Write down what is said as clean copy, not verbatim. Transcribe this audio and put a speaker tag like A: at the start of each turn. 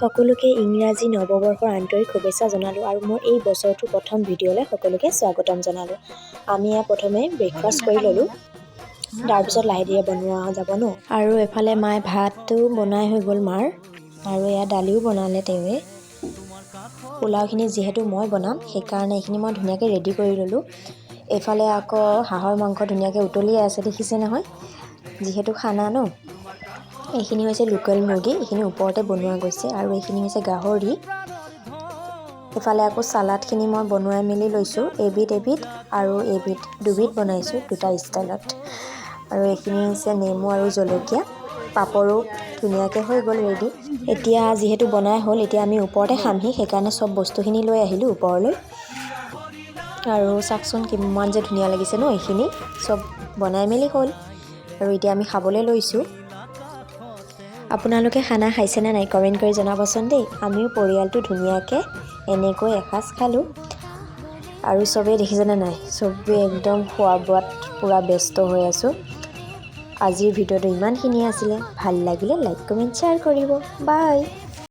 A: সকলোকে ইংৰাজী নৱবৰ্ষৰ আন্তৰিক শুভেচ্ছা জনালোঁ আৰু মোৰ এই বছৰটোৰ প্ৰথম ভিডিঅ'লৈ সকলোকে স্বাগতম জনালোঁ। আমি ইয়াত প্ৰথমে ব্ৰেকফাষ্ট কৰি ল'লোঁ, তাৰপিছত লাহে ধীৰে বনোৱা যাব ন। আৰু এফালে মায়ে ভাতটো বনাই হৈ গ'ল মাৰ, আৰু এয়া দালিও বনালে তেওঁৱে। পোলাওখিনি যিহেতু মই বনাম সেইকাৰণে এইখিনি মই ধুনীয়াকৈ ৰেডি কৰি ল'লোঁ। এইফালে আকৌ হাঁহৰ মাংস ধুনীয়াকৈ উতলিয়ে আছে, দেখিছে নহয়। যিহেতু খানা ন, এইখিনি হৈছে লোকেল মুৰ্গী, এইখিনি ওপৰতে বনোৱা গৈছে, আৰু এইখিনি হৈছে গাহৰি। এফালে আকৌ চালাডখিনি মই বনোৱাই মেলি লৈছোঁ, এবিধ আৰু এবিধ, দুবিধ বনাইছোঁ দুটা ষ্টাইলত। আৰু এইখিনি হৈছে নেমু আৰু জলকীয়া, পাপৰো ধুনীয়াকৈ হৈ গ'ল ৰেডি। এতিয়া যিহেতু বনাই হ'ল, এতিয়া আমি ওপৰতে খামহি, সেইকাৰণে চব বস্তুখিনি লৈ আহিলোঁ ওপৰলৈ। আৰু চাওকচোন কিমান যে ধুনীয়া লাগিছে ন, এইখিনি চব বনাই মেলি হ'ল আৰু এতিয়া আমি খাবলৈ লৈছোঁ। আপোনালোকে খানা খাইছেনে নাই কমেণ্ট কৰি জনাবচোন দেই। আমিও পৰিয়ালটো ধুনীয়াকৈ এনেকৈ এসাঁজ খালোঁ। আৰু চবেই দেখিছেনে নাই, চবেই একদম খোৱা বোৱাত পূৰা ব্যস্ত হৈ আছোঁ। আজিৰ ভিডিঅ'টো ইমানখিনিয়ে আছিলে। ভাল লাগিলে লাইক কমেণ্ট শ্বেয়াৰ কৰিব। বাই।